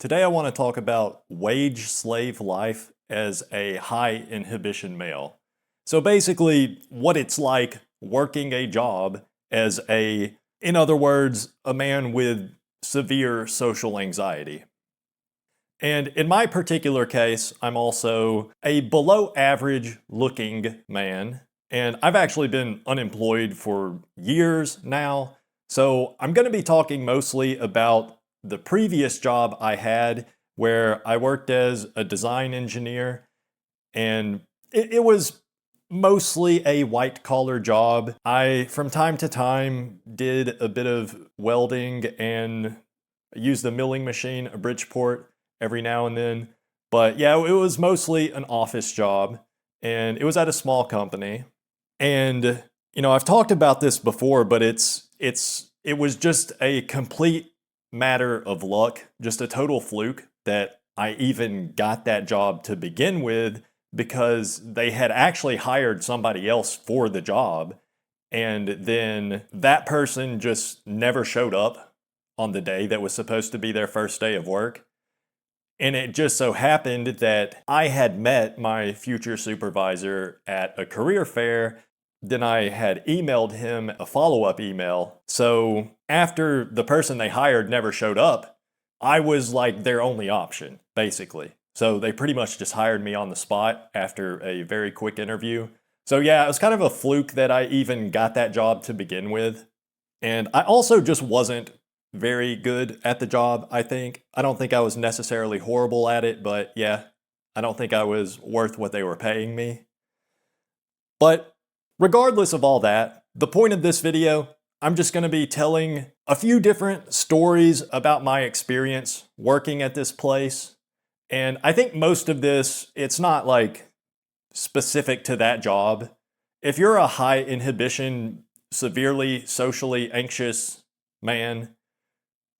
Today I want to talk about wage slave life as a high inhibition male. So basically, what it's like working a job as in other words, a man with severe social anxiety. And in my particular case, I'm also a below average looking man. And I've actually been unemployed for years now. So I'm going to be talking mostly about the previous job I had where I worked as a design engineer. And it was mostly a white collar job. I, from time to time, did a bit of welding and used the milling machine, a Bridgeport, every now and then. But yeah, it was mostly an office job, and it was at a small company. And I've talked about this before, but it was just a complete matter of luck, just a total fluke that I even got that job to begin with because they had actually hired somebody else for the job. And then that person just never showed up on the day that was supposed to be their first day of work. And it just so happened that I had met my future supervisor at a career fair. Then I had emailed him a follow-up email. So after the person they hired never showed up, I was like their only option, basically. So they pretty much just hired me on the spot after a very quick interview. So yeah, it was kind of a fluke that I even got that job to begin with. And I also just wasn't very good at the job, I think. I don't think I was necessarily horrible at it, but yeah, I don't think I was worth what they were paying me. But regardless of all that, the point of this video, I'm just going to be telling a few different stories about my experience working at this place. And I think most of this, it's not like specific to that job. If you're a high inhibition, severely socially anxious man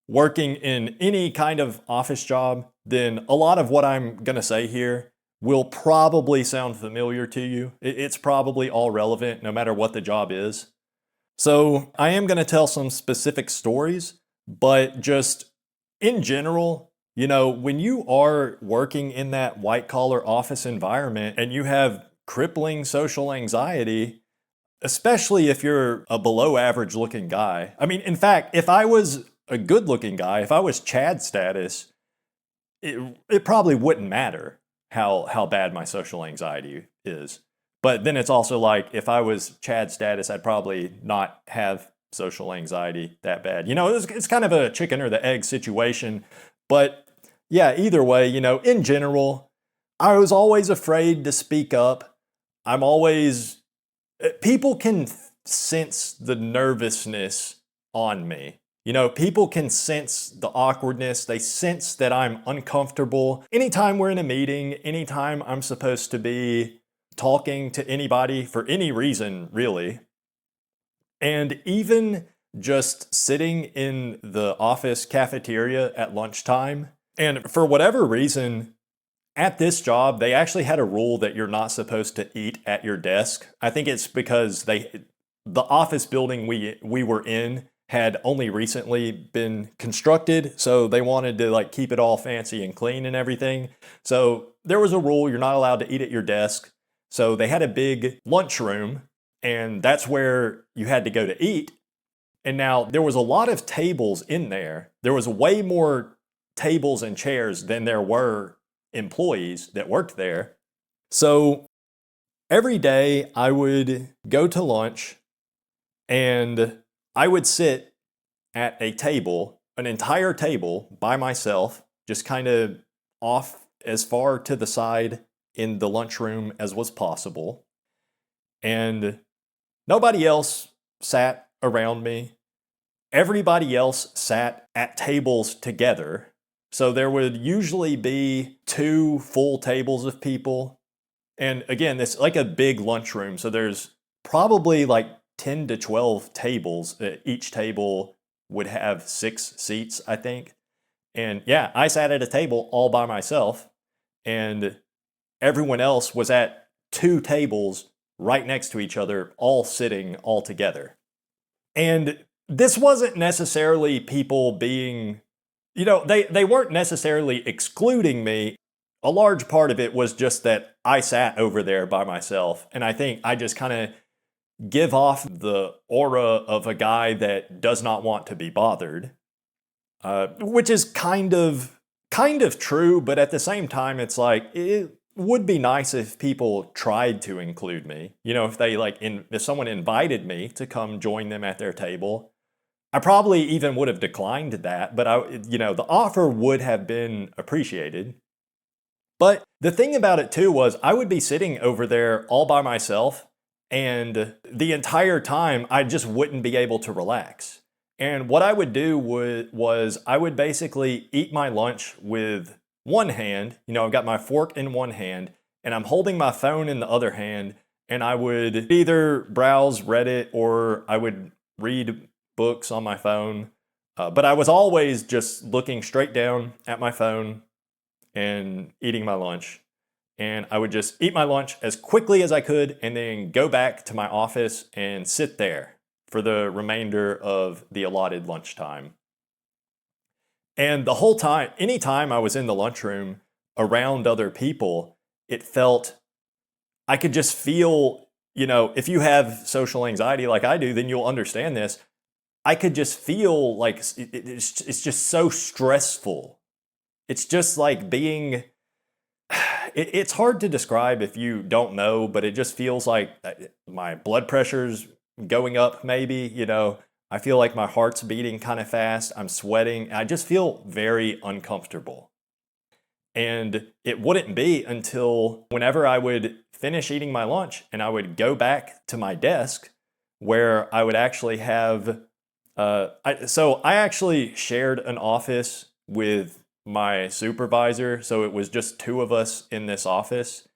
working in any kind of office job, then a lot of what I'm going to say here will probably sound familiar to you. It's probably all relevant no matter what the job is. So I am going to tell some specific stories, but just in general, when you are working in that white collar office environment and you have crippling social anxiety, especially if you're a below average looking guy. I mean, in fact, if I was a good looking guy, if I was Chad status, it probably wouldn't matter how bad my social anxiety is. But then it's also like, if I was Chad status, I'd probably not have social anxiety that bad. It's kind of a chicken or the egg situation. But yeah, either way, in general, I was always afraid to speak up. People can sense the nervousness on me. People can sense the awkwardness. They sense that I'm uncomfortable. Anytime we're in a meeting, anytime I'm supposed to be talking to anybody for any reason, really. And even just sitting in the office cafeteria at lunchtime. And for whatever reason, at this job, they actually had a rule that you're not supposed to eat at your desk. I think it's because the office building we were in had only recently been constructed, so they wanted to like keep it all fancy and clean and everything. So there was a rule you're not allowed to eat at your desk. So they had a big lunchroom, and that's where you had to go to eat. And now there was a lot of tables in there. There was way more tables and chairs than there were employees that worked there. So every day I would go to lunch and I would sit at a table, an entire table by myself, just kind of off as far to the side in the lunchroom as was possible. And nobody else sat around me. Everybody else sat at tables together. So there would usually be 2 full tables of people. And again, it's like a big lunchroom. So there's probably like 10 to 12 tables. Each table would have 6 seats, I think. And yeah, I sat at a table all by myself. And everyone else was at 2 tables right next to each other, all sitting all together. And this wasn't necessarily people being they weren't necessarily excluding me. A large part of it was just that I sat over there by myself. And I think I just kind of give off the aura of a guy that does not want to be bothered, which is kind of true. But at the same time, it's like, it would be nice if people tried to include me. If they if someone invited me to come join them at their table, I probably even would have declined that, but the offer would have been appreciated. But the thing about it too was I would be sitting over there all by myself, and the entire time I just wouldn't be able to relax. And what I would do was I would basically eat my lunch with one hand. I've got my fork in one hand, and I'm holding my phone in the other hand, and I would either browse Reddit or I would read books on my phone. But I was always just looking straight down at my phone and eating my lunch. And I would just eat my lunch as quickly as I could and then go back to my office and sit there for the remainder of the allotted lunchtime. And the whole time, anytime I was in the lunchroom around other people, I could just feel, if you have social anxiety like I do, then you'll understand this. I could just feel like it's just so stressful. It's just like it's hard to describe if you don't know, but it just feels like my blood pressure's going up maybe, I feel like my heart's beating kind of fast, I'm sweating, I just feel very uncomfortable. And it wouldn't be until whenever I would finish eating my lunch and I would go back to my desk where I would actually have, I actually shared an office with my supervisor, so it was just two of us in this office,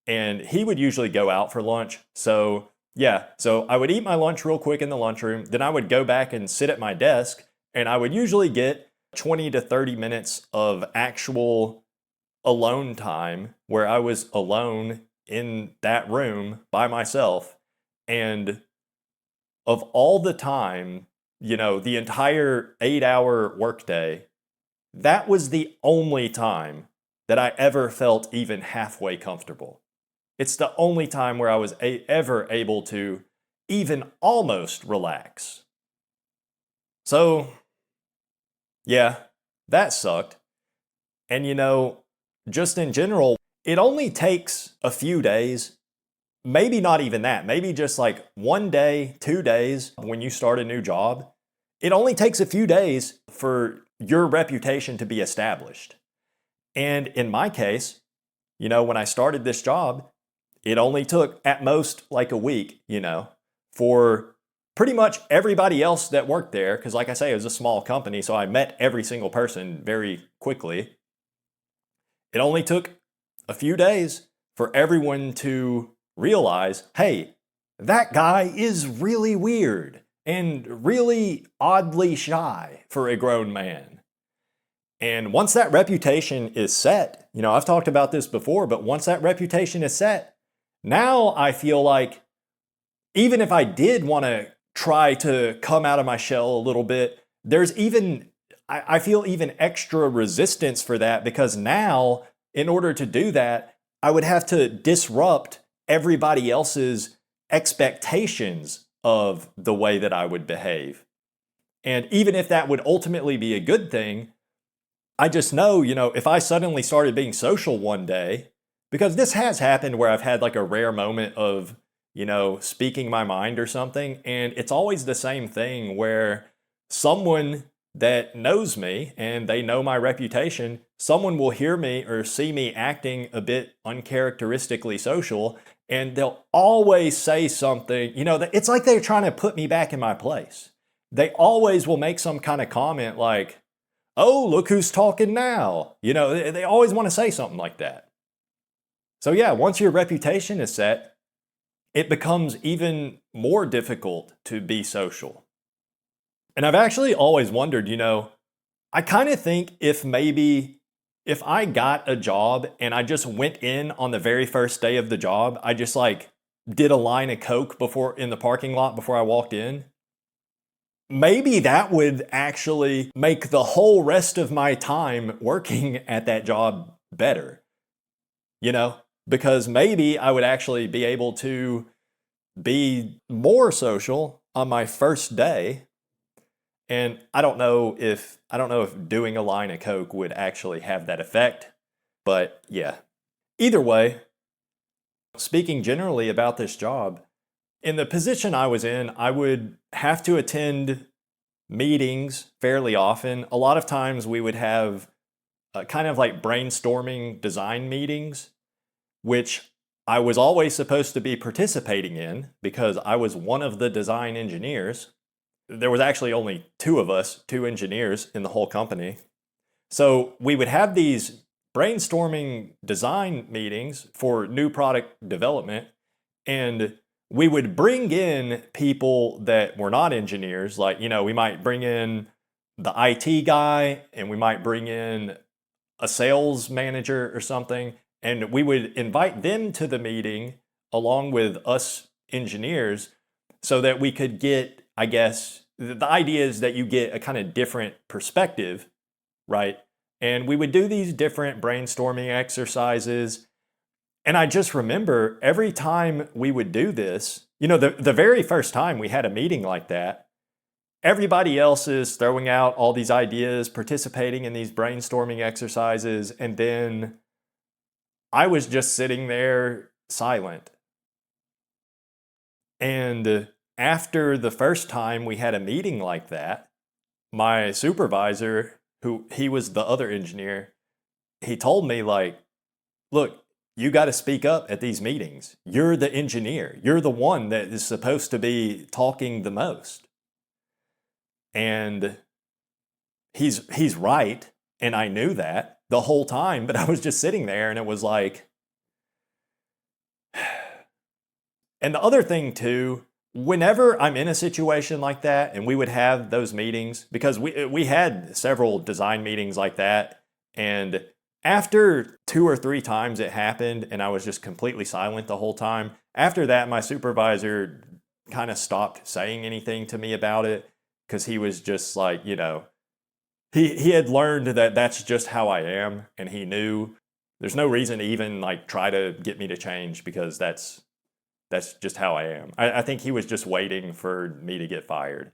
and he would usually go out for lunch. So I would eat my lunch real quick in the lunchroom, then I would go back and sit at my desk, and I would usually get 20 to 30 minutes of actual alone time where I was alone in that room by myself. And of all the time, the entire 8-hour workday, that was the only time that I ever felt even halfway comfortable. It's the only time where I was ever able to even almost relax. So, yeah, that sucked. And just in general, it only takes a few days, maybe not even that, maybe just like 1 day, 2 days when you start a new job. It only takes a few days for your reputation to be established. And in my case, when I started this job, it only took at most like a week, for pretty much everybody else that worked there. Because like I say, it was a small company, so I met every single person very quickly. It only took a few days for everyone to realize, hey, that guy is really weird and really oddly shy for a grown man. And once that reputation is set, I've talked about this before, but once that reputation is set, now I feel like even if I did want to try to come out of my shell a little bit, I feel even extra resistance for that, because now, in order to do that, I would have to disrupt everybody else's expectations of the way that I would behave. And even if that would ultimately be a good thing, I just know, if I suddenly started being social one day, because this has happened where I've had like a rare moment of, speaking my mind or something, and it's always the same thing where someone that knows me and they know my reputation, someone will hear me or see me acting a bit uncharacteristically social, and they'll always say something, it's like they're trying to put me back in my place. They always will make some kind of comment like, oh, look who's talking now. They always want to say something like that. So yeah, once your reputation is set, it becomes even more difficult to be social. And I've actually always wondered, I kind of think if I got a job and I just went in on the very first day of the job, I just did a line of Coke in the parking lot before I walked in, maybe that would actually make the whole rest of my time working at that job better, you know? Because maybe I would actually be able to be more social on my first day. And I don't know if doing a line of coke would actually have that effect, but yeah. Either way, speaking generally about this job, in the position I was in, I would have to attend meetings fairly often. A lot of times we would have kind of like brainstorming design meetings, which I was always supposed to be participating in because I was one of the design engineers. There was actually only two of us, two engineers in the whole company. So we would have these brainstorming design meetings for new product development, and we would bring in people that were not engineers. Like, we might bring in the IT guy, and we might bring in a sales manager or something, and we would invite them to the meeting along with us engineers so that we could get, I guess, the idea is that you get a kind of different perspective, right? And we would do these different brainstorming exercises. And I just remember every time we would do this, the very first time we had a meeting like that, everybody else is throwing out all these ideas, participating in these brainstorming exercises, and then I was just sitting there silent. And after the first time we had a meeting like that, my supervisor, he was the other engineer, he told me, like, look, you got to speak up at these meetings. You're the engineer. You're the one that is supposed to be talking the most. And he's right, and I knew that the whole time, but I was just sitting there and it was like. And the other thing too, whenever I'm in a situation like that, and we would have those meetings, because we had several design meetings like that, and after 2 or 3 times it happened and I was just completely silent the whole time, after that my supervisor kind of stopped saying anything to me about it, because he was just like, he had learned that that's just how I am, and he knew there's no reason to even like try to get me to change, because that's just how I am. I think he was just waiting for me to get fired.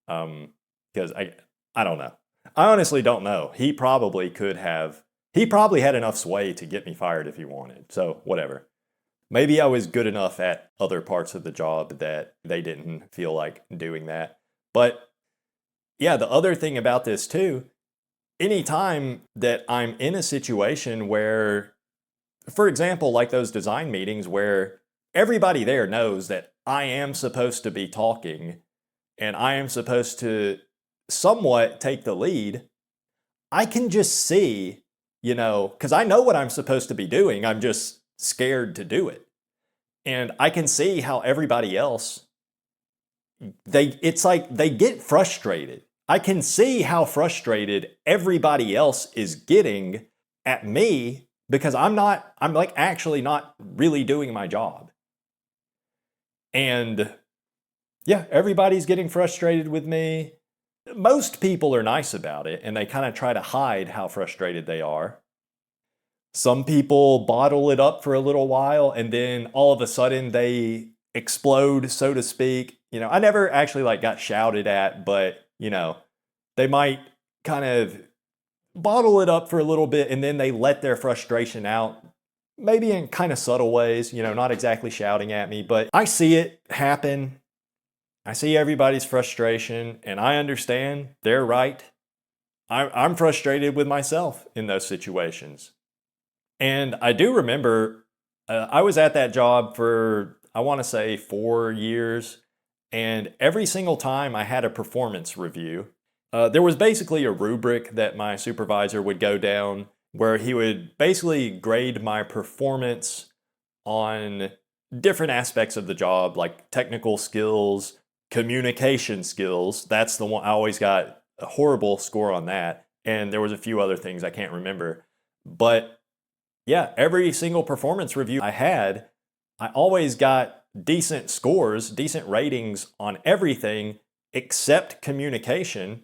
Because I don't know. I honestly don't know. He probably had enough sway to get me fired if he wanted. So whatever. Maybe I was good enough at other parts of the job that they didn't feel like doing that. But yeah, the other thing about this too, anytime that I'm in a situation where, for example, like those design meetings where everybody there knows that I am supposed to be talking and I am supposed to somewhat take the lead, I can just see, because I know what I'm supposed to be doing. I'm just scared to do it. And I can see how everybody else, it's like they get frustrated. I can see how frustrated everybody else is getting at me because I'm like actually not really doing my job. And yeah, everybody's getting frustrated with me. Most people are nice about it and they kind of try to hide how frustrated they are. Some people bottle it up for a little while and then all of a sudden they explode, so to speak. I never actually like got shouted at, but they might kind of bottle it up for a little bit and then they let their frustration out, maybe in kind of subtle ways, not exactly shouting at me, but I see it happen. I see everybody's frustration and I understand they're right. I'm frustrated with myself in those situations. And I do remember I was at that job for, I want to say 4 years. And every single time I had a performance review, there was basically a rubric that my supervisor would go down where he would basically grade my performance on different aspects of the job, like technical skills, communication skills. That's the one I always got a horrible score on that. And there was a few other things I can't remember. But yeah, every single performance review I had, I always got decent scores, decent ratings on everything accept communication,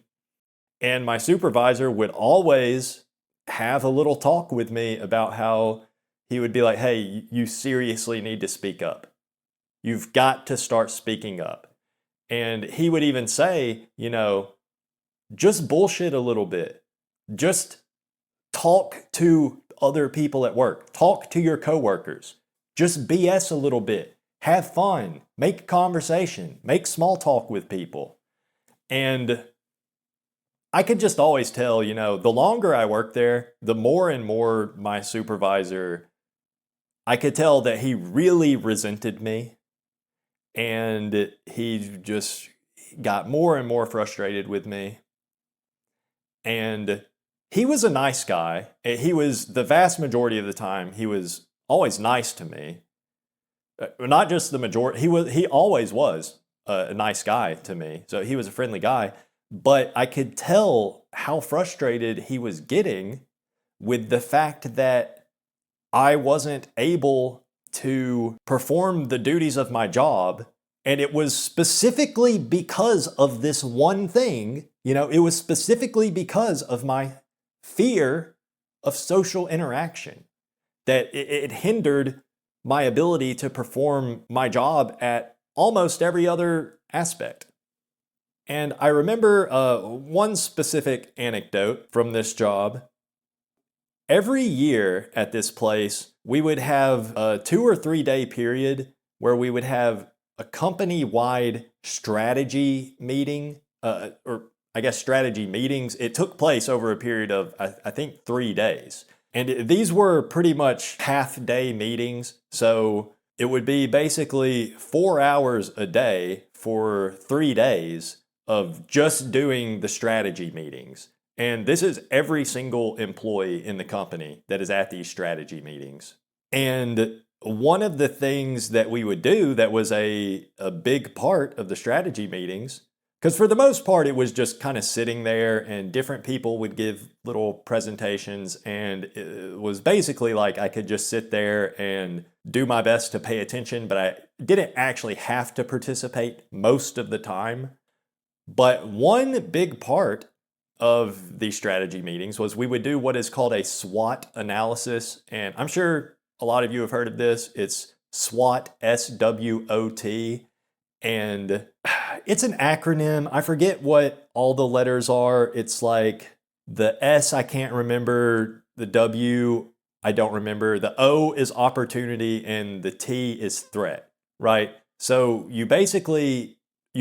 and my supervisor would always have a little talk with me about how he would be like, hey, you seriously need to speak up. You've got to start speaking up. And he would even say, just bullshit a little bit. Just talk to other people at work. Talk to your coworkers. Just BS a little bit. Have fun. Make conversation. Make small talk with people. And I could just always tell, the longer I worked there, the more and more my supervisor, I could tell that he really resented me. And he just got more and more frustrated with me. And he was a nice guy. He was, the vast majority of the time, he was always nice to me. Not just the majority, he always was a nice guy to me. So he was a friendly guy. But I could tell how frustrated he was getting with the fact that I wasn't able to perform the duties of my job. And it was specifically because of this one thing, it was specifically because of my fear of social interaction that it hindered my ability to perform my job at almost every other aspect. And I remember one specific anecdote from this job. Every year at this place, we would have a 2 or 3 day period where we would have a company-wide strategy meeting, or I guess strategy meetings. It took place over a period of, I think, 3 days. And these were pretty much half-day meetings. So it would be basically 4 hours a day for 3 days of just doing the strategy meetings. And this is every single employee in the company that is at these strategy meetings. And one of the things that we would do that was a big part of the strategy meetings, because for the most part, it was just kind of sitting there and different people would give little presentations. And it was basically like I could just sit there and do my best to pay attention, but I didn't actually have to participate most of the time. But one big part of these strategy meetings was we would do what is called a SWOT analysis. And I'm sure a lot of you have heard of this. It's SWOT, S-W-O-T. And it's an acronym. I forget what all the letters are. It's like the S, I can't remember. The W, I don't remember. The O is opportunity and the T is threat, right? So you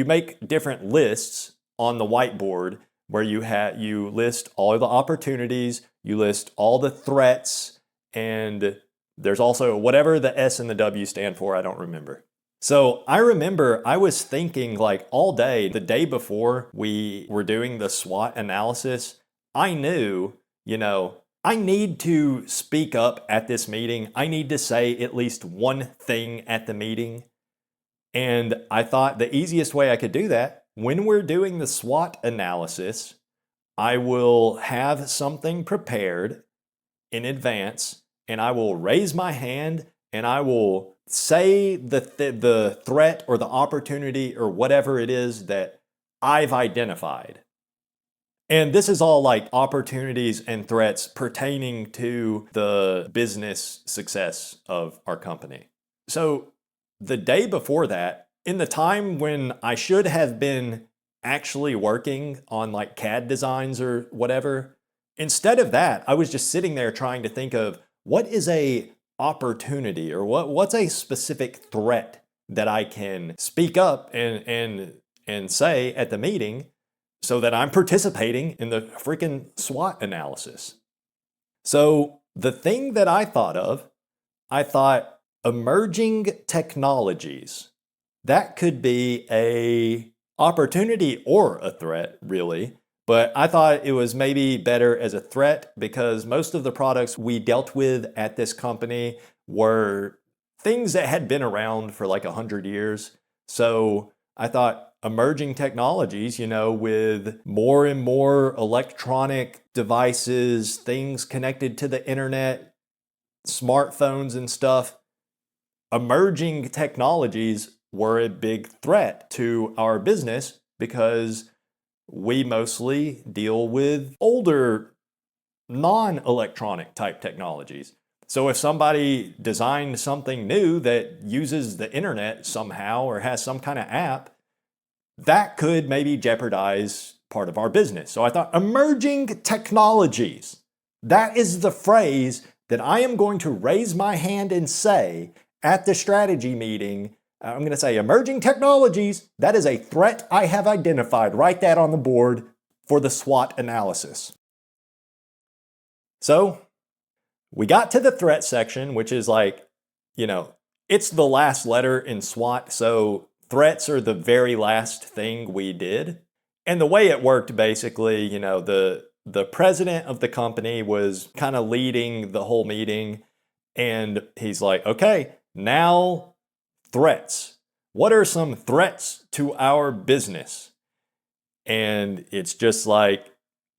make different lists on the whiteboard where you list all the opportunities, you list all the threats, and there's also whatever the S and the W stand for, I don't remember. So I remember I was thinking like all day, the day before we were doing the SWOT analysis, I knew, I need to speak up at this meeting. I need to say at least one thing at the meeting. And I thought the easiest way I could do that, when we're doing the SWOT analysis, I will have something prepared in advance and I will raise my hand and I will say the threat or the opportunity or whatever it is that I've identified. And this is all like opportunities and threats pertaining to the business success of our company. So the day before that, in the time when I should have been actually working on like CAD designs or whatever, instead of that, I was just sitting there trying to think of what is a opportunity or what's a specific threat that I can speak up and say at the meeting so that I'm participating in the freaking SWOT analysis. So the thing that I thought emerging technologies. That could be a opportunity or a threat, really. But I thought it was maybe better as a threat because most of the products we dealt with at this company were things that had been around for like 100 years. So I thought emerging technologies, with more and more electronic devices, things connected to the internet, smartphones and stuff, emerging technologies were a big threat to our business because we mostly deal with older non-electronic type technologies. So if somebody designed something new that uses the internet somehow or has some kind of app, that could maybe jeopardize part of our business. So I thought emerging technologies, that is the phrase that I am going to raise my hand and say at the strategy meeting. I'm going to say emerging technologies, that is a threat I have identified. Write that on the board for the SWOT analysis. So we got to the threat section, which is like, it's the last letter in SWOT. So threats are the very last thing we did. And the way it worked, basically, the president of the company was kind of leading the whole meeting. And he's like, okay, now threats. What are some threats to our business? And it's just like,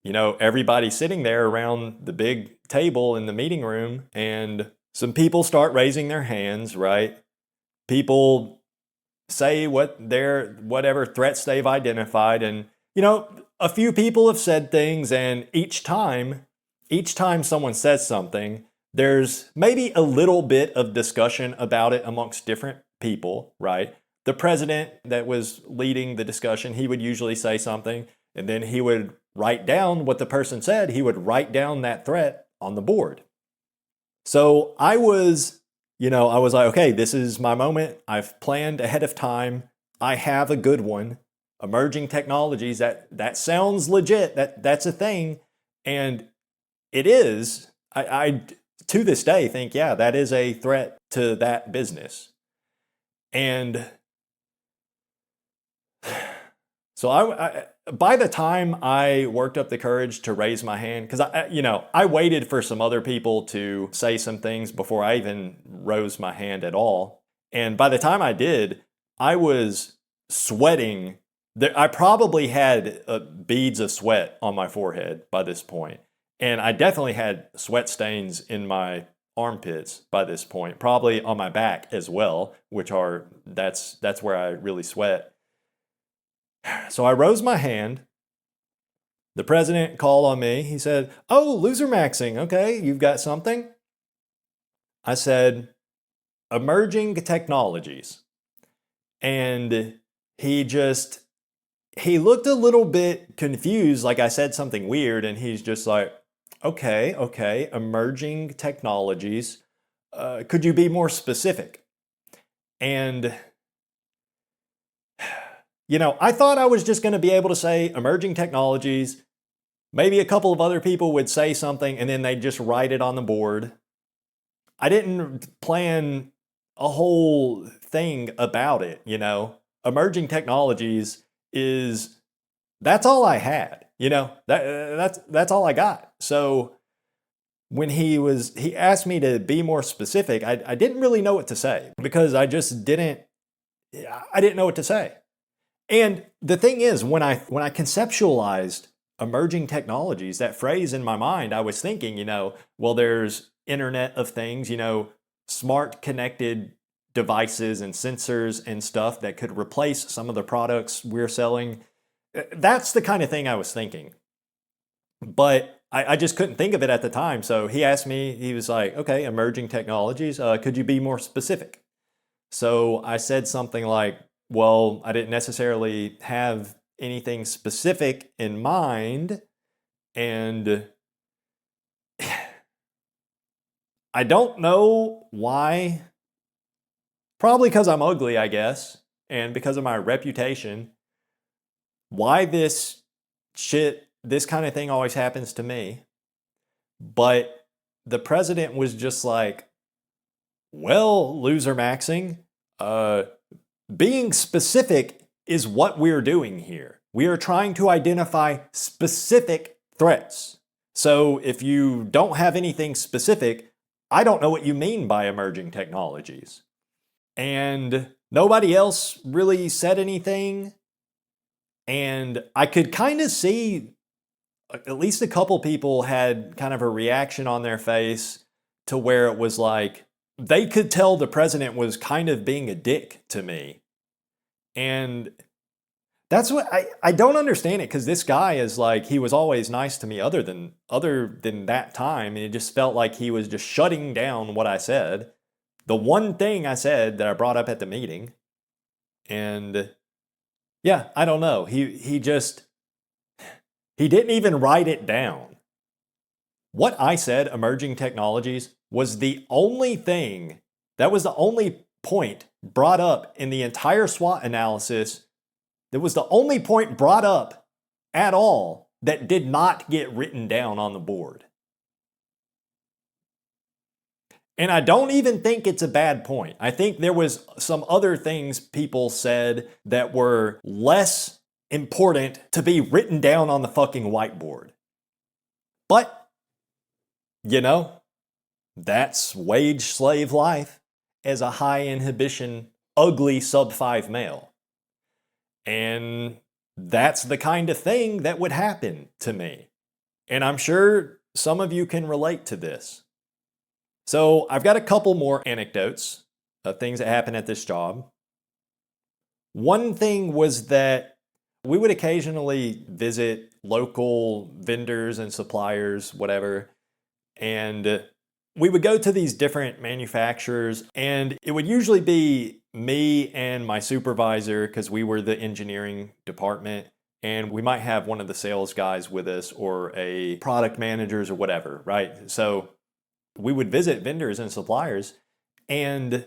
everybody sitting there around the big table in the meeting room, and some people start raising their hands, right? People say whatever threats they've identified, and a few people have said things, and each time someone says something, there's maybe a little bit of discussion about it amongst different people, right? The president that was leading the discussion, he would usually say something, and then he would write down what the person said. He would write down that threat on the board. So I was like, okay, this is my moment. I've planned ahead of time. I have a good one. Emerging technologies, that sounds legit. That's a thing. And it is. I to this day think, yeah, that is a threat to that business. And so I by the time I worked up the courage to raise my hand, because I waited for some other people to say some things before I even rose my hand at all. And by the time I did, I was sweating. I probably had beads of sweat on my forehead by this point. And I definitely had sweat stains in my armpits by this point, probably on my back as well, that's where I really sweat. So I rose my hand. The president called on me. He said, "Oh, loser maxing. Okay, you've got something?" I said, "Emerging technologies." And he looked a little bit confused, like I said something weird, and he's just like, okay, emerging technologies. Could you be more specific? And I thought I was just going to be able to say emerging technologies. Maybe a couple of other people would say something and then they'd just write it on the board. I didn't plan a whole thing about it, Emerging technologies that's all I had, that's all I got. So when he asked me to be more specific, I didn't really know what to say because I didn't know what to say. And the thing is, when I conceptualized emerging technologies, that phrase in my mind, I was thinking, well, there's Internet of Things, smart connected devices and sensors and stuff that could replace some of the products we're selling. That's the kind of thing I was thinking. But I just couldn't think of it at the time. So he asked me, he was like, okay, emerging technologies, could you be more specific? So I said something like, well, I didn't necessarily have anything specific in mind, and I don't know why. Probably because I'm ugly, I guess, and because of my reputation. Why this kind of thing always happens to me. But the president was just like, well, loser maxing, being specific is what we're doing here. We are trying to identify specific threats. So if you don't have anything specific, I don't know what you mean by emerging technologies. And nobody else really said anything. And I could kind of see at least a couple people had kind of a reaction on their face to where it was like, they could tell the president was kind of being a dick to me. And That's what I don't understand it because this guy is like he was always nice to me other than that time, and it just felt like he was just shutting down what I said. The one thing I said that I brought up at the meeting, and yeah, I don't know. He didn't even write it down. What I said, emerging technologies, was the only thing, that was the only point brought up in the entire SWOT analysis. That was the only point brought up at all that did not get written down on the board. And I don't even think it's a bad point. I think there was some other things people said that were less important to be written down on the fucking whiteboard. But, you know, that's wage slave life as a high inhibition, ugly sub 5 male. And that's the kind of thing that would happen to me. And I'm sure some of you can relate to this. So I've got a couple more anecdotes of things that happened at this job. One thing was that we would occasionally visit local vendors and suppliers, whatever, and we would go to these different manufacturers, and it would usually be me and my supervisor because we were the engineering department, and we might have one of the sales guys with us or a product managers or whatever, right? So we would visit vendors and suppliers, and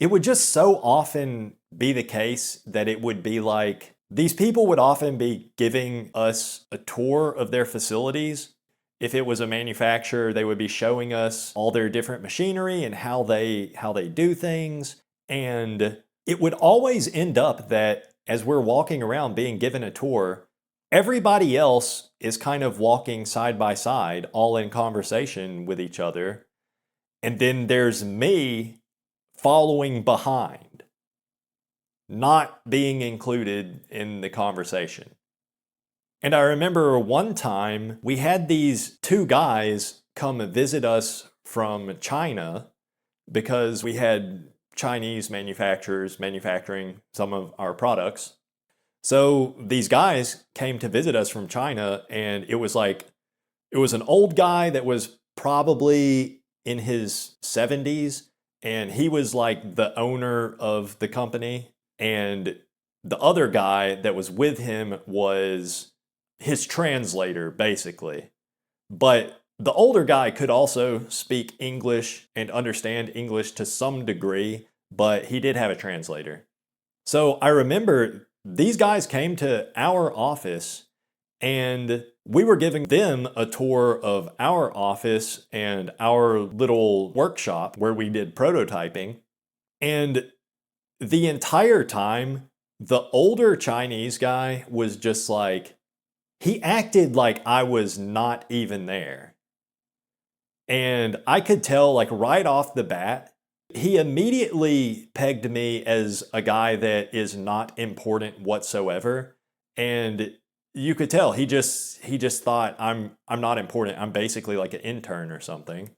it would just so often be the case that it would be like these people would often be giving us a tour of their facilities. If it was a manufacturer, they would be showing us all their different machinery and how they do things. And it would always end up that as we're walking around being given a tour, everybody else is kind of walking side by side, all in conversation with each other. And then there's me following behind, not being included in the conversation. And I remember one time we had these two guys come visit us from China because we had Chinese manufacturers manufacturing some of our products. So these guys came to visit us from China, and it was an old guy that was probably in his 70s, and he was like the owner of the company, and the other guy that was with him was his translator, basically. But the older guy could also speak English and understand English to some degree, but he did have a translator. So I remember these guys came to our office, and we were giving them a tour of our office and our little workshop where we did prototyping. And the entire time, the older Chinese guy was just like, he acted like I was not even there. And I could tell, like, right off the bat, he immediately pegged me as a guy that is not important whatsoever. And you could tell he just thought I'm not important. I'm basically like an intern or something.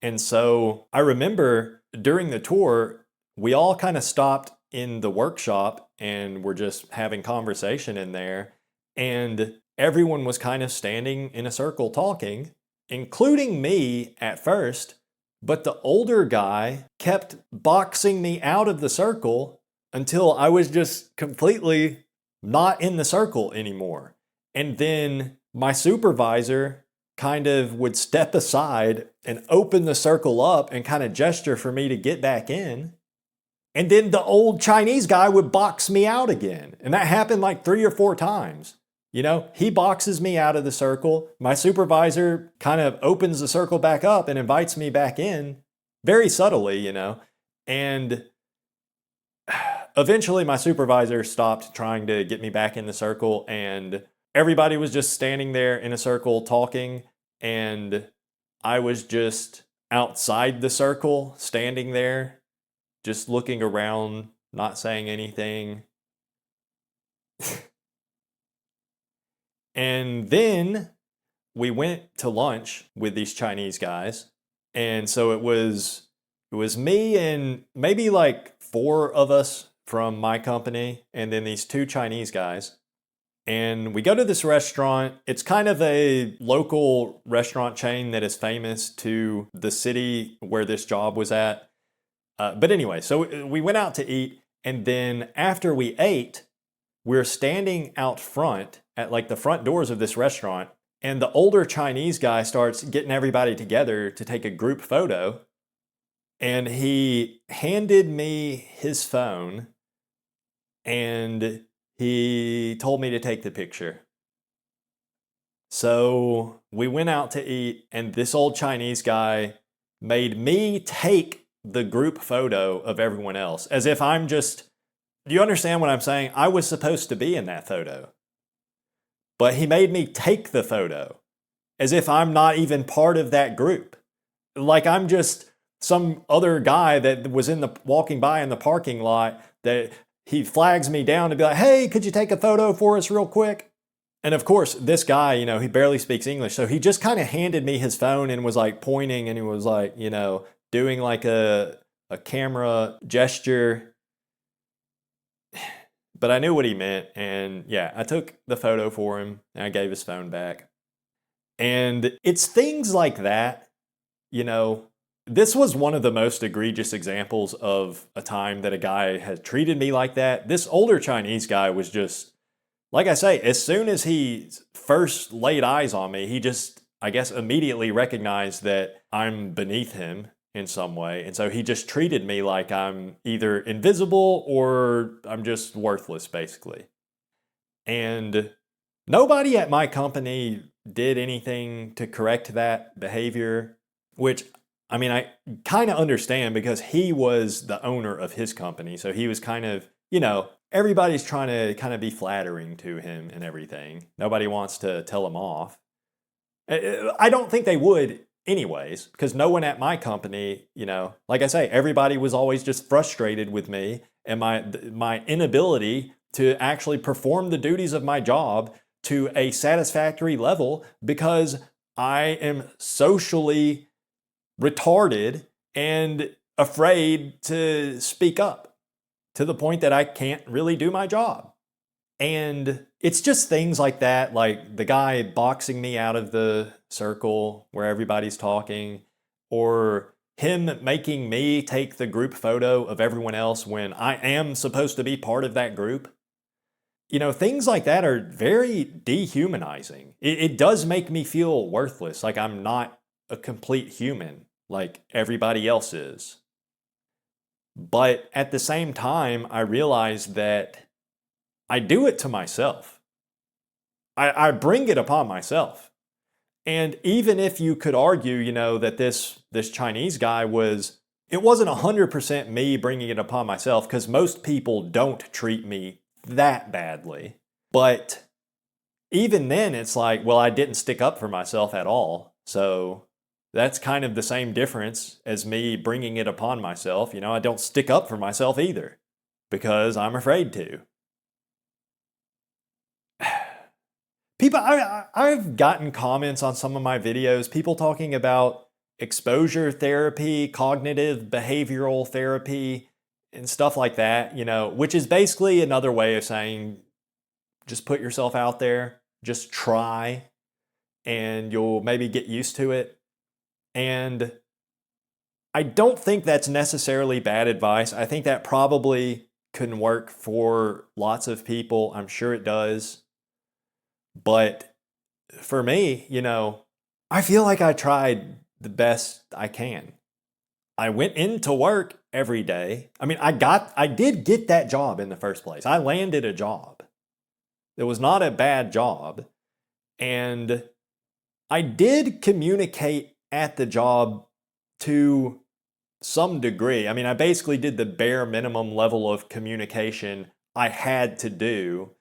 And so I remember during the tour, we all kind of stopped in the workshop and were just having conversation in there. And everyone was kind of standing in a circle talking, including me at first. But the older guy kept boxing me out of the circle until I was just completely not in the circle anymore. And then my supervisor kind of would step aside and open the circle up and kind of gesture for me to get back in. And then the old Chinese guy would box me out again. And that happened like 3 or 4 times. You know, he boxes me out of the circle. My supervisor kind of opens the circle back up and invites me back in very subtly, you know. And eventually my supervisor stopped trying to get me back in the circle, and everybody was just standing there in a circle talking, and I was just outside the circle, standing there, just looking around, not saying anything. And then we went to lunch with these Chinese guys. And so it was me and maybe like 4 of us from my company and then these two Chinese guys. And we go to this restaurant. It's kind of a local restaurant chain that is famous to the city where this job was at. But anyway, so we went out to eat. And then after we ate, we're standing out front at like the front doors of this restaurant. And the older Chinese guy starts getting everybody together to take a group photo. And he handed me his phone and he told me to take the picture. So we went out to eat, and this old Chinese guy made me take the group photo of everyone else, as if I'm just, do you understand what I'm saying? I was supposed to be in that photo. But he made me take the photo, as if I'm not even part of that group. Like I'm just some other guy that was walking by in the parking lot that he flags me down to be like, hey, could you take a photo for us real quick? And of course, this guy, he barely speaks English. So he just kind of handed me his phone and was like pointing and he was like, doing like a camera gesture. But I knew what he meant. And yeah, I took the photo for him and I gave his phone back. And it's things like that, This was one of the most egregious examples of a time that a guy had treated me like that. This older Chinese guy was just, like I say, as soon as he first laid eyes on me, he just, I guess, immediately recognized that I'm beneath him in some way. And so he just treated me like I'm either invisible or I'm just worthless, basically. And nobody at my company did anything to correct that behavior, which I kind of understand because he was the owner of his company. So he was kind of, everybody's trying to kind of be flattering to him and everything. Nobody wants to tell him off. I don't think they would anyways, because no one at my company, like I say, everybody was always just frustrated with me and my inability to actually perform the duties of my job to a satisfactory level because I am socially retarded and afraid to speak up to the point that I can't really do my job. And it's just things like that, like the guy boxing me out of the circle where everybody's talking, or him making me take the group photo of everyone else when I am supposed to be part of that group. Things like that are very dehumanizing. It does make me feel worthless, like I'm not a complete human like everybody else is. But at the same time, I realize that I do it to myself. I bring it upon myself. And even if you could argue, that this Chinese guy it wasn't 100% me bringing it upon myself because most people don't treat me that badly. But even then, it's like, well, I didn't stick up for myself at all. So that's kind of the same difference as me bringing it upon myself. I don't stick up for myself either because I'm afraid to. People, I've gotten comments on some of my videos, people talking about exposure therapy, cognitive behavioral therapy, and stuff like that, which is basically another way of saying just put yourself out there, just try, and you'll maybe get used to it. And I don't think that's necessarily bad advice. I think that probably can work for lots of people. I'm sure it does. But for me, I feel like I tried the best I can. I went into work every day. I did get that job in the first place. I landed a job. It was not a bad job. And I did communicate at the job to some degree. I basically did the bare minimum level of communication I had to do.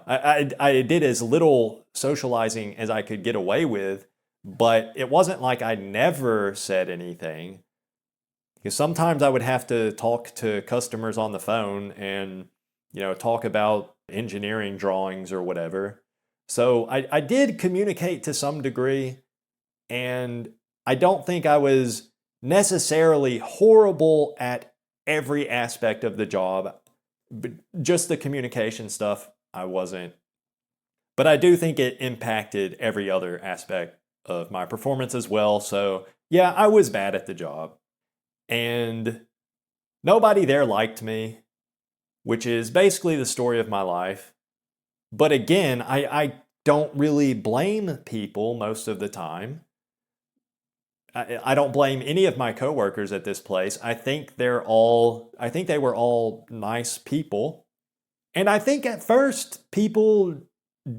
I did as little socializing as I could get away with, but it wasn't like I never said anything. Because sometimes I would have to talk to customers on the phone and, talk about engineering drawings or whatever. So I did communicate to some degree, and I don't think I was necessarily horrible at every aspect of the job. But just the communication stuff, I wasn't. But I do think it impacted every other aspect of my performance as well. So, yeah, I was bad at the job. And nobody there liked me, which is basically the story of my life. But again, I don't really blame people most of the time. I don't blame any of my coworkers at this place. I think they were all nice people. And I think at first people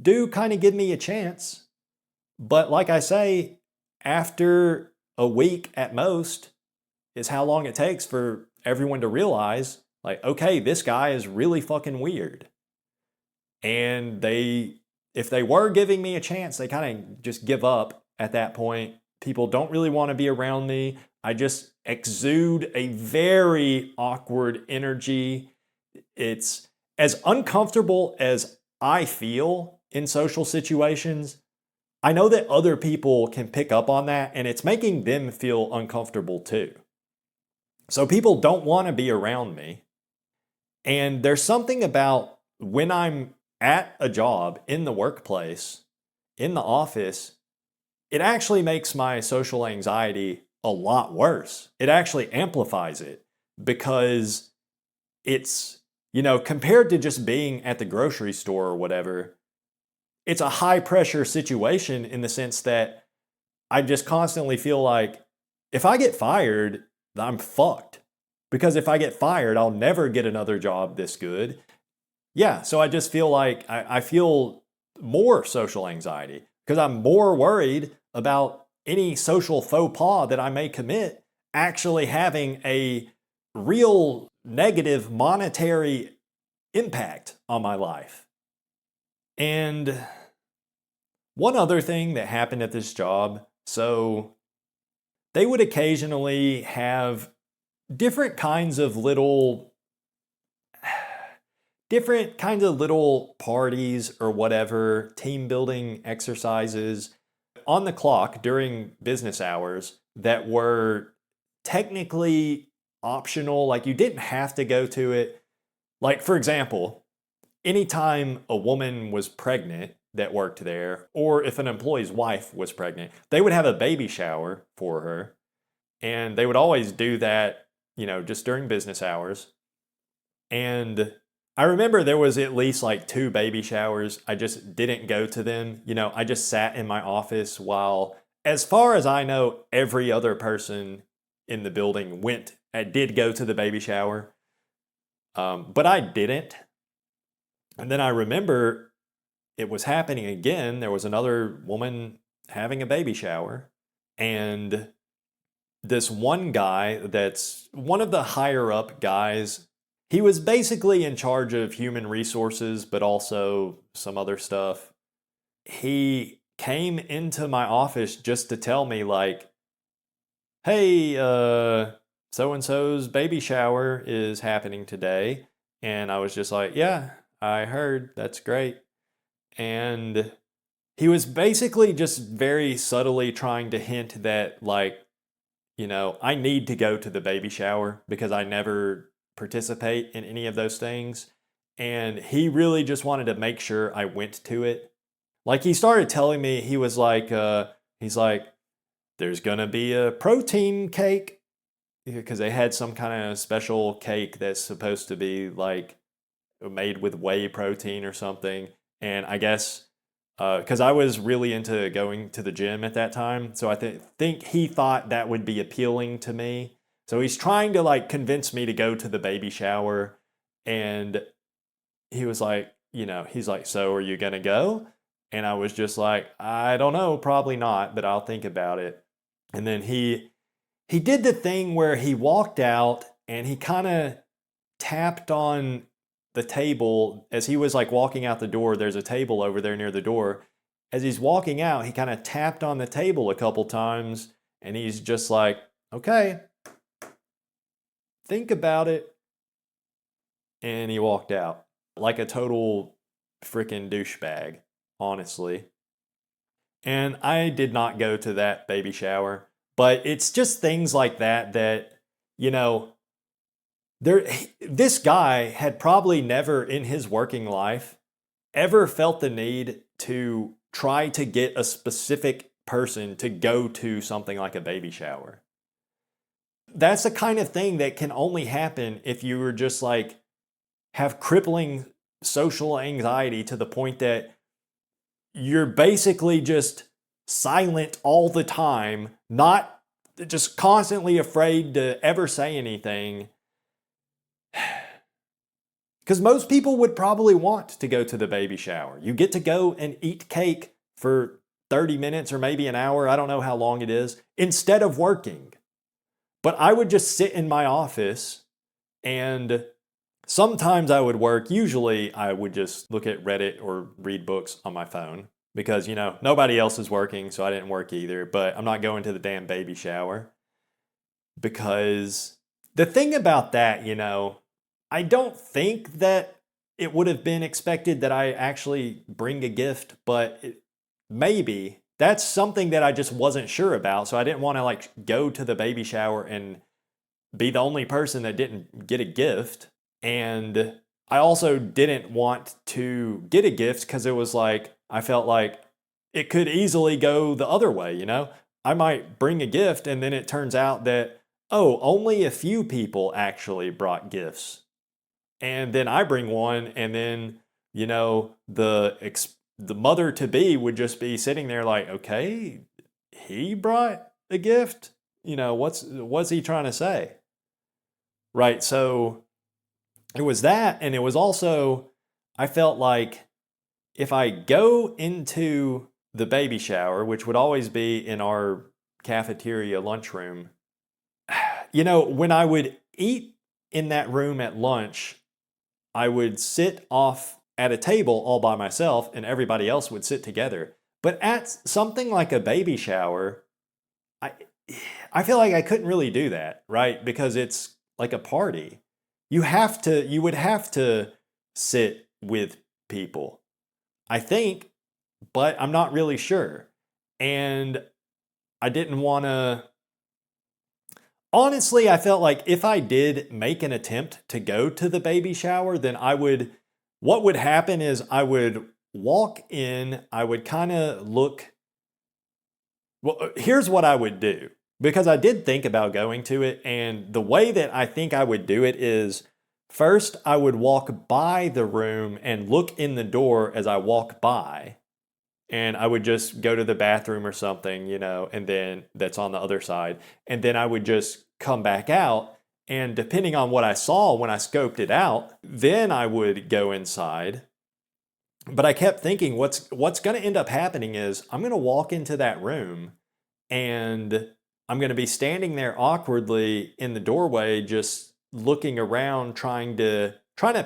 do kind of give me a chance. But like I say, after a week at most is how long it takes for everyone to realize, like, okay, this guy is really fucking weird. And if they were giving me a chance, they kind of just give up at that point. People don't really want to be around me. I just exude a very awkward energy. It's as uncomfortable as I feel in social situations. I know that other people can pick up on that, and it's making them feel uncomfortable too. So people don't want to be around me. And there's something about when I'm at a job, in the workplace, in the office, it actually makes my social anxiety a lot worse. It actually amplifies it because it's, compared to just being at the grocery store or whatever, it's a high pressure situation in the sense that I just constantly feel like if I get fired, I'm fucked. Because if I get fired, I'll never get another job this good. Yeah, so I just feel like I feel more social anxiety because I'm more worried about any social faux pas that I may commit actually having a real negative monetary impact on my life. And one other thing that happened at this job, so they would occasionally have different kinds of little parties or whatever, team building exercises on the clock during business hours that were technically optional. Like you didn't have to go to it. Like, for example, anytime a woman was pregnant that worked there, or if an employee's wife was pregnant, they would have a baby shower for her. And they would always do that, just during business hours. And I remember there was at least like 2 baby showers. I just didn't go to them. I just sat in my office while, as far as I know, every other person in the building did go to the baby shower. But I didn't. And then I remember it was happening again. There was another woman having a baby shower. And this one guy that's one of the higher up guys, he was basically in charge of human resources, but also some other stuff. He came into my office just to tell me, like, hey, so-and-so's baby shower is happening today. And I was just like, yeah, I heard. That's great. And he was basically just very subtly trying to hint that, like, I need to go to the baby shower because I never participate in any of those things. And he really just wanted to make sure I went to it. Like he started telling me, he's like, there's going to be a protein cake because they had some kind of special cake that's supposed to be like made with whey protein or something. And I guess because I was really into going to the gym at that time. So I think he thought that would be appealing to me. So he's trying to like convince me to go to the baby shower. And he was like, he's like, so are you going to go? And I was just like, I don't know, probably not, but I'll think about it. And then he did the thing where he walked out and he kind of tapped on the table as he was like walking out the door. There's a table over there near the door. As he's walking out, he kind of tapped on the table a couple times and he's just like, okay, think about it. And he walked out like a total freaking douchebag, honestly. And I did not go to that baby shower, but it's just things like that, you know, This guy had probably never in his working life ever felt the need to try to get a specific person to go to something like a baby shower. That's the kind of thing that can only happen if you were just like have crippling social anxiety to the point that you're basically just silent all the time, not just constantly afraid to ever say anything. Because most people would probably want to go to the baby shower. You get to go and eat cake for 30 minutes or maybe an hour, I don't know how long it is, instead of working. But I would just sit in my office, and sometimes I would work. Usually I would just look at Reddit or read books on my phone because, nobody else is working, so I didn't work either. But I'm not going to the damn baby shower because the thing about that, I don't think that it would have been expected that I actually bring a gift, but maybe that's something that I just wasn't sure about. So I didn't want to go to the baby shower and be the only person that didn't get a gift. And I also didn't want to get a gift because it was I felt like it could easily go the other way, I might bring a gift and then it turns out that, oh, only a few people actually brought gifts. And then I bring one, and then, the mother-to-be would just be sitting there okay, he brought a gift? What's he trying to say? Right, so it was that, and it was also, I felt like if I go into the baby shower, which would always be in our cafeteria lunchroom, when I would eat in that room at lunch, I would sit off at a table all by myself and everybody else would sit together. But at something like a baby shower, I feel like I couldn't really do that, right? Because it's like a party. You would have to sit with people, I think, but I'm not really sure. And I didn't want to. Honestly, I felt like if I did make an attempt to go to the baby shower, then what would happen is I would walk in, I would kind of look. Well, here's what I would do, because I did think about going to it, and the way that I think I would do it is first I would walk by the room and look in the door as I walk by. And I would just go to the bathroom or something, and then that's on the other side. And then I would just come back out. And depending on what I saw when I scoped it out, then I would go inside. But I kept thinking what's going to end up happening is I'm going to walk into that room and I'm going to be standing there awkwardly in the doorway, just looking around, trying to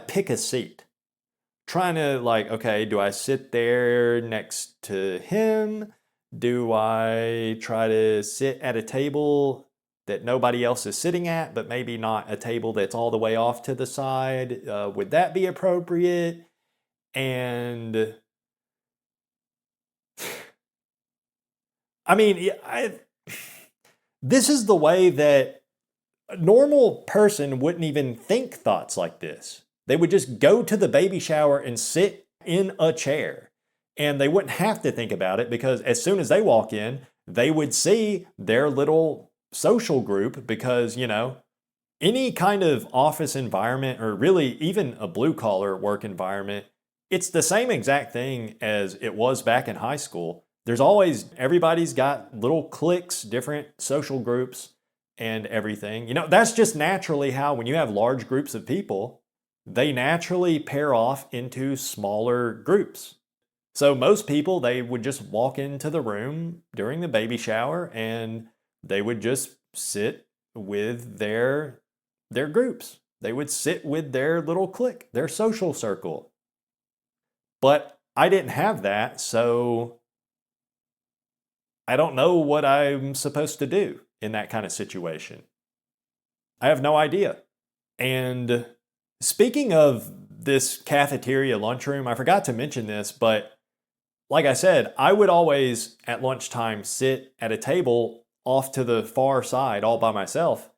pick a seat. Trying to okay, do I sit there next to him? Do I try to sit at a table that nobody else is sitting at, but maybe not a table that's all the way off to the side? Would that be appropriate? And I mean, this is the way that a normal person wouldn't even think thoughts like this. They would just go to the baby shower and sit in a chair. And they wouldn't have to think about it because as soon as they walk in, they would see their little social group because, any kind of office environment or really even a blue collar work environment, it's the same exact thing as it was back in high school. Everybody's got little cliques, different social groups and everything. That's just naturally how when you have large groups of people, they naturally pair off into smaller groups. So most people, they would just walk into the room during the baby shower and they would just sit with their groups. They would sit with their little clique, their social circle. But I didn't have that, so I don't know what I'm supposed to do in that kind of situation. I have no idea. And speaking of this cafeteria lunchroom, I forgot to mention this, but like I said, I would always at lunchtime sit at a table off to the far side all by myself.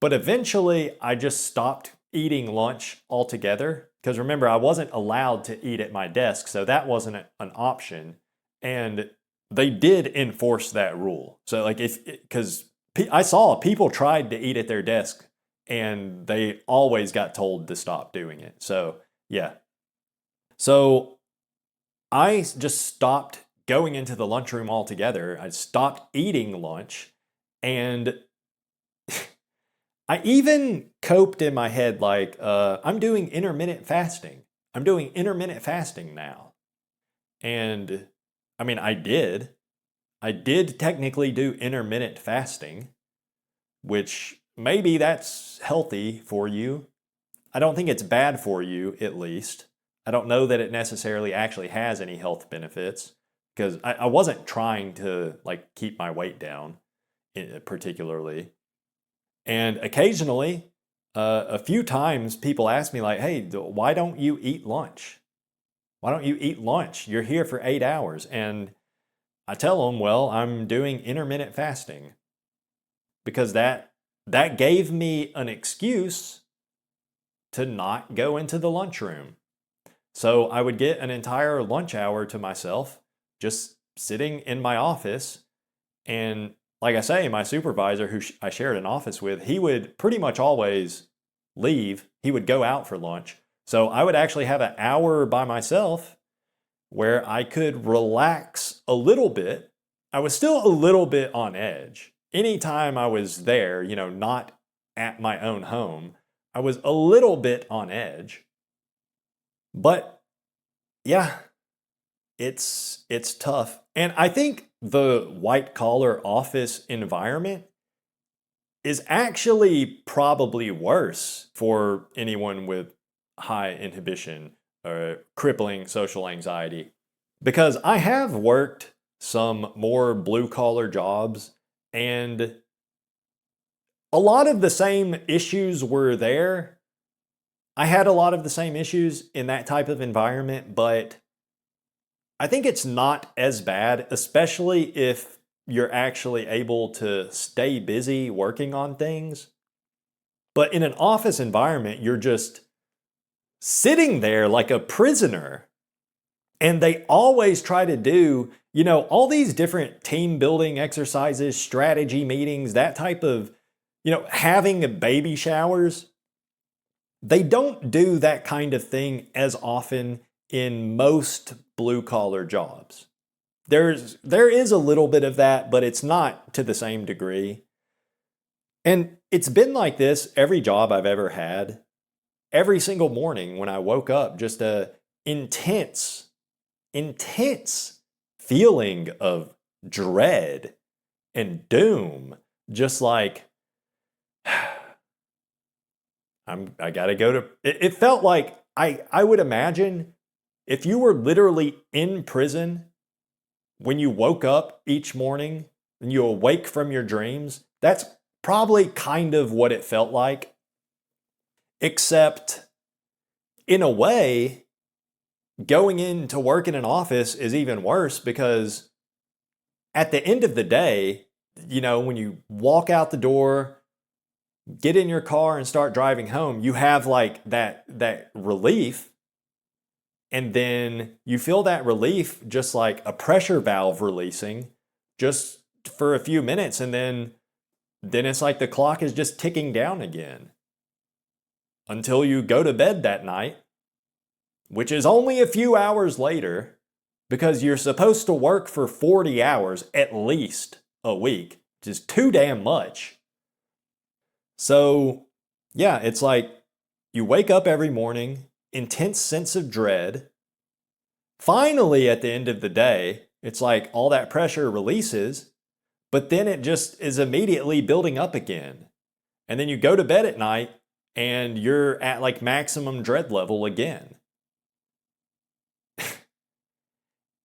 But eventually, I just stopped eating lunch altogether. Because remember, I wasn't allowed to eat at my desk, so that wasn't an option. And they did enforce that rule. So, like, because I saw people tried to eat at their desk and they always got told to stop doing it. So, yeah. So, I just stopped going into the lunchroom altogether. I stopped eating lunch, and I even coped in my head like, I'm doing intermittent fasting. I'm doing intermittent fasting now. And I mean, I did. I did technically do intermittent fasting, which maybe that's healthy for you. I don't think it's bad for you, at least. I don't know that it necessarily actually has any health benefits because I wasn't trying to like keep my weight down particularly. And occasionally, a few times people ask me like, hey, why don't you eat lunch? Why don't you eat lunch? You're here for 8 hours. And I tell them, well, I'm doing intermittent fasting because that gave me an excuse to not go into the lunchroom. So I would get an entire lunch hour to myself, just sitting in my office. And like I say, my supervisor, who I shared an office with, he would pretty much always leave. He would go out for lunch. So I would actually have an hour by myself where I could relax a little bit. I was still a little bit on edge. Anytime I was there, not at my own home, I was a little bit on edge. But yeah, it's tough. And I think the white collar office environment is actually probably worse for anyone with high inhibition or crippling social anxiety. Because I have worked some more blue collar jobs and a lot of the same issues were there. I had a lot of the same issues in that type of environment, but I think it's not as bad, especially if you're actually able to stay busy working on things. But in an office environment, you're just sitting there like a prisoner. And they always try to do, all these different team building exercises, strategy meetings, that type of, having baby showers. They don't do that kind of thing as often in most blue collar jobs. There is a little bit of that, but it's not to the same degree. And it's been like this every job I've ever had. Every single morning when I woke up, just a intense feeling of dread and doom. Just like, I gotta go to. It felt like I would imagine if you were literally in prison when you woke up each morning and you awake from your dreams, that's probably kind of what it felt like. Except, in a way, going in to work in an office is even worse because at the end of the day, when you walk out the door, get in your car and start driving home, you have like that relief. And then you feel that relief just like a pressure valve releasing just for a few minutes. And then it's like the clock is just ticking down again until you go to bed that night, which is only a few hours later because you're supposed to work for 40 hours at least a week, which is too damn much. So, yeah, it's like you wake up every morning, intense sense of dread. Finally, at the end of the day, it's like all that pressure releases, but then it just is immediately building up again. And then you go to bed at night and you're at like maximum dread level again.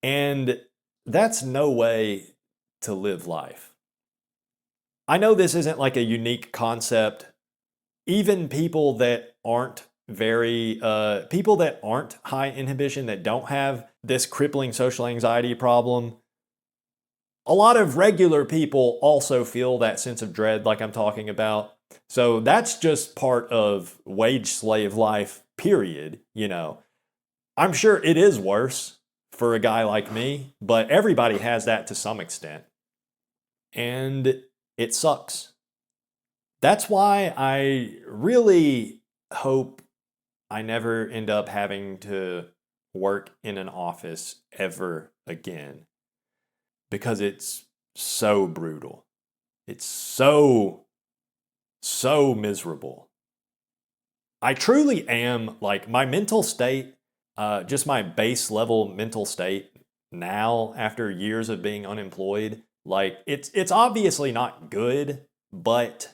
And that's no way to live life. I know this isn't like a unique concept. Even people that aren't people that aren't high inhibition, that don't have this crippling social anxiety problem, a lot of regular people also feel that sense of dread like I'm talking about. So that's just part of wage slave life, period. I'm sure it is worse for a guy like me, but everybody has that to some extent. And it sucks. That's why I really hope I never end up having to work in an office ever again because it's so brutal. It's so miserable. I truly am like my mental state, just my base level mental state now after years of being unemployed. Like it's obviously not good, but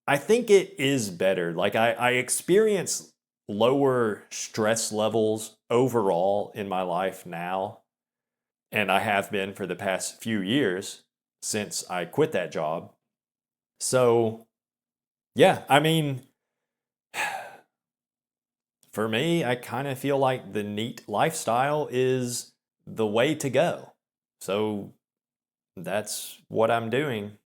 I think it is better. Like I experience lower stress levels overall in my life now, and I have been for the past few years since I quit that job. So, yeah, I mean, for me, I kind of feel like the neat lifestyle is the way to go. So, that's what I'm doing.